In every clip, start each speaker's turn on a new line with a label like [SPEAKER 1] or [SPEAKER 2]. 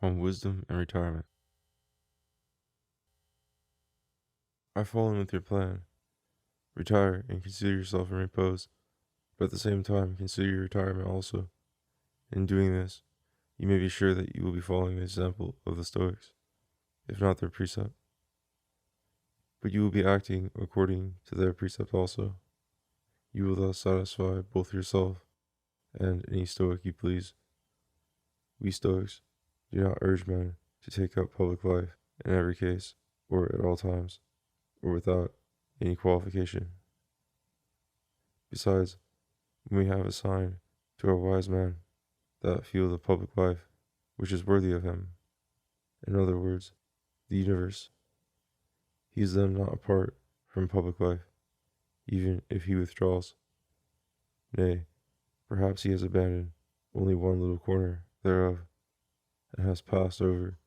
[SPEAKER 1] on wisdom and retirement. I fall in with your plan. Retire and consider yourself in repose, but at the same time consider your retirement also. In doing this, you may be sure that you will be following the example of the Stoics, if not their precept. But you will be acting according to their precept also. You will thus satisfy both yourself and any Stoic you please. We Stoics do not urge men to take up public life in every case, or at all times, or without any qualification. Besides, when we have assigned to a wise man that field of public life which is worthy of him, in other words, the universe, he is then not apart from public life, even if he withdraws. Nay, perhaps he has abandoned only one little corner thereof, and has passed over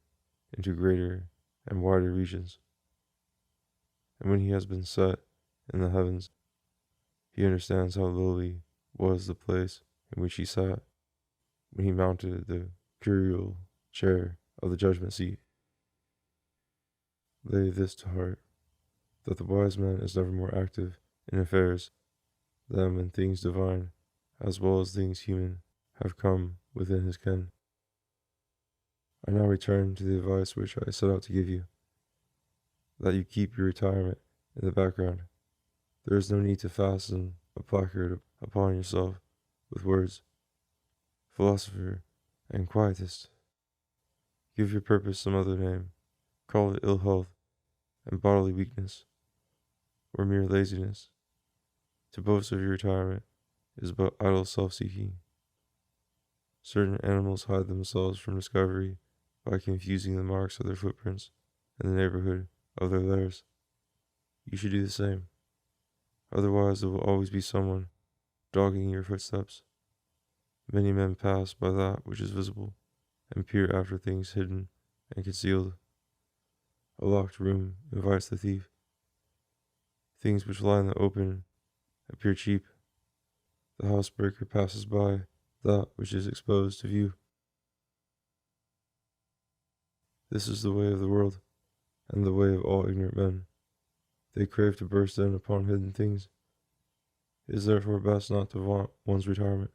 [SPEAKER 1] into greater and wider regions. And when he has been set in the heavens, he understands how lowly was the place in which he sat when he mounted the curial chair of the judgment seat. Lay this to heart, that the wise man is never more active in affairs than when things divine, as well as things human, have come within his ken. I now return to the advice which I set out to give you, that you keep your retirement in the background. There is no need to fasten a placard upon yourself with words, philosopher and quietist. Give your purpose some other name. Call it ill health and bodily weakness, or mere laziness. To boast of your retirement is but idle self-seeking. Certain animals hide themselves from discovery by confusing the marks of their footprints in the neighborhood of their lairs. You should do the same. Otherwise there will always be someone dogging your footsteps. Many men pass by that which is visible, and peer after things hidden and concealed. A locked room invites the thief. Things which lie in the open appear cheap. The housebreaker passes by that which is exposed to view. This is the way of the world, and the way of all ignorant men. They crave to burst in upon hidden things. It is therefore best not to vaunt one's retirement.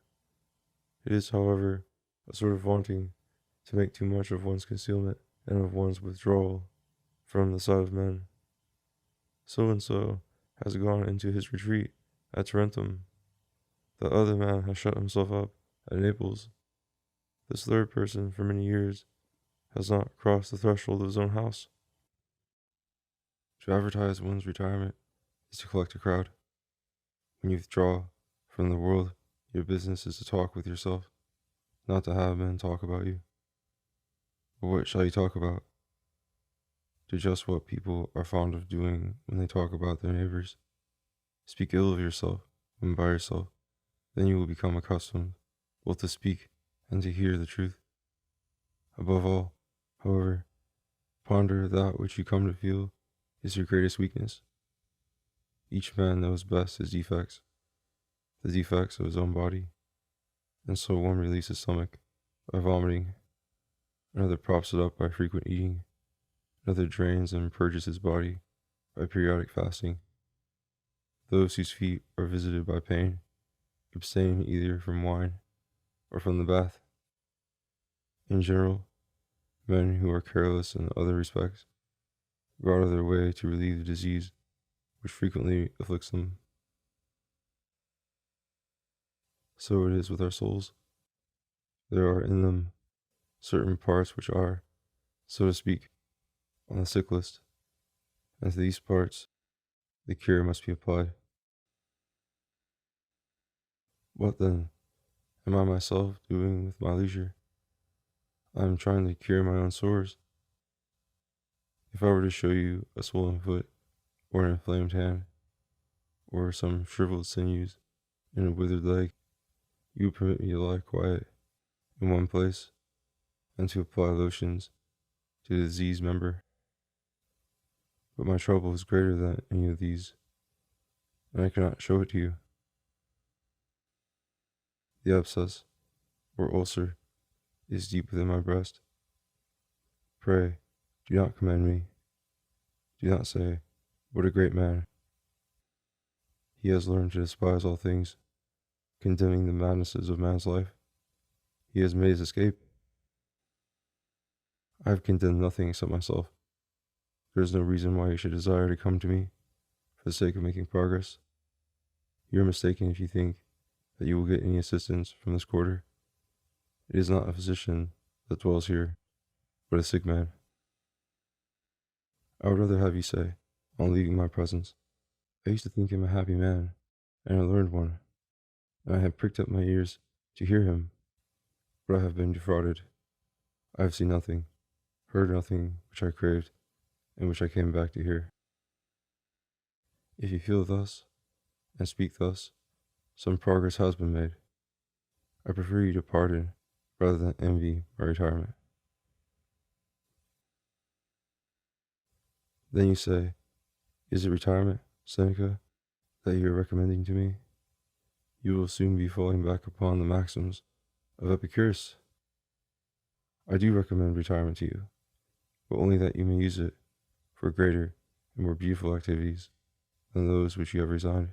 [SPEAKER 1] It is, however, a sort of vaunting to make too much of one's concealment and of one's withdrawal from the sight of men. So-and-so has gone into his retreat at Tarentum. The other man has shut himself up at Naples. This third person, for many years, has not crossed the threshold of his own house. To advertise one's retirement is to collect a crowd. When you withdraw from the world, your business is to talk with yourself, not to have men talk about you. But what shall you talk about? Do just what people are fond of doing when they talk about their neighbors. Speak ill of yourself when by yourself. Then you will become accustomed both to speak and to hear the truth. Above all, however, ponder that which you come to feel is your greatest weakness. Each man knows best his defects, the defects of his own body, and so one relieves his stomach by vomiting, another props it up by frequent eating, another drains and purges his body by periodic fasting. Those whose feet are visited by pain abstain either from wine or from the bath. In general, men who are careless in other respects go out of their way to relieve the disease which frequently afflicts them. So it is with our souls. There are in them certain parts which are, so to speak, on the sick list, and to these parts the cure must be applied. What then am I myself doing with my leisure? I am trying to cure my own sores. If I were to show you a swollen foot, or an inflamed hand, or some shriveled sinews in a withered leg, you would permit me to lie quiet in one place, and to apply lotions to the diseased member. But my trouble is greater than any of these, and I cannot show it to you. The abscess, or ulcer, is deep within my breast. Pray, do not commend me. Do not say, what a great man. He has learned to despise all things, condemning the madnesses of man's life. He has made his escape. I have condemned nothing except myself. There is no reason why you should desire to come to me for the sake of making progress. You are mistaken if you think that you will get any assistance from this quarter. It is not a physician that dwells here, but a sick man. I would rather have you say, on leaving my presence, I used to think him a happy man, and a learned one, and I have pricked up my ears to hear him, but I have been defrauded. I have seen nothing, heard nothing which I craved, and which I came back to hear. If you feel thus, and speak thus, some progress has been made. I prefer you to pardon rather than envy my retirement. Then you say, is it retirement, Seneca, that you are recommending to me? You will soon be falling back upon the maxims of Epicurus. I do recommend retirement to you, but only that you may use it for greater and more beautiful activities than those which you have resigned.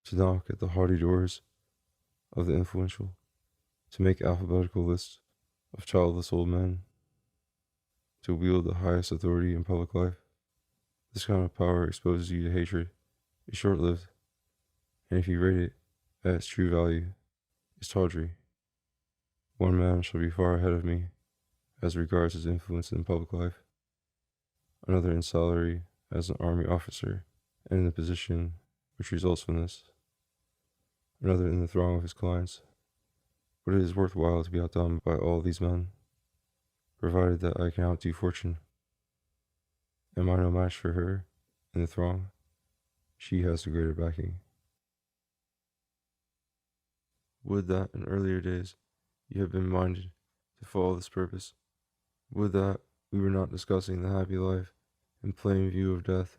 [SPEAKER 1] To knock at the haughty doors of the influential, to make alphabetical lists of childless old men, to wield the highest authority in public life. This kind of power exposes you to hatred, is short-lived, and if you rate it at its true value, is tawdry. One man shall be far ahead of me as regards his influence in public life, another in salary as an army officer and in the position which results from this, another in the throng of his clients. But it is worthwhile to be outdone by all these men, provided that I can outdo fortune. Am I no match for her in the throng? She has the greater backing. Would that in earlier days you had been minded to follow this purpose. Would that we were not discussing the happy life in plain view of death.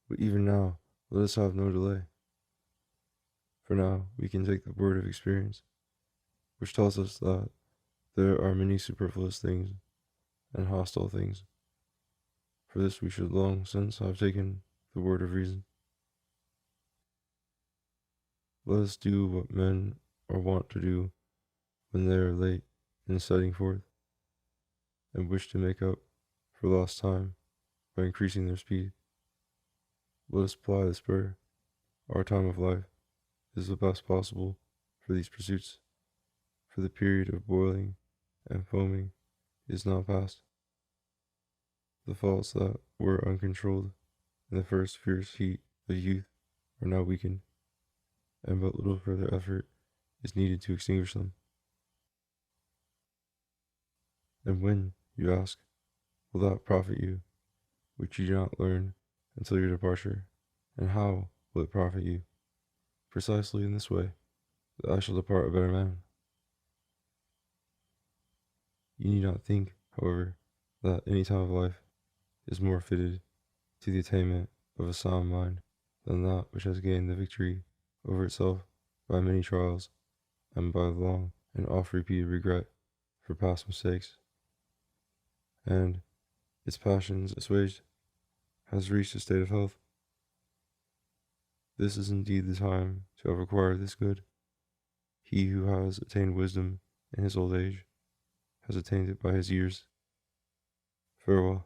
[SPEAKER 1] But even now, let us have no delay. For now, we can take the word of experience, which tells us that there are many superfluous things and hostile things. For this we should long since have taken the word of reason. Let us do what men are wont to do when they are late in setting forth, and wish to make up for lost time by increasing their speed. Let us ply the spur. Our time of life is the best possible for these pursuits, for the period of boiling and foaming is now past. The faults that were uncontrolled in the first fierce heat of youth are now weakened, and but little further effort is needed to extinguish them. And when, you ask, will that profit you, which you do not learn until your departure? And how will it profit you? Precisely in this way, that I shall depart a better man. You need not think, however, that any time of life is more fitted to the attainment of a sound mind than that which has gained the victory over itself by many trials and by long and oft-repeated regret for past mistakes, and, its passions assuaged, has reached a state of health. This is indeed the time to have acquired this good. He who has attained wisdom in his old age has attained it by his years. Farewell.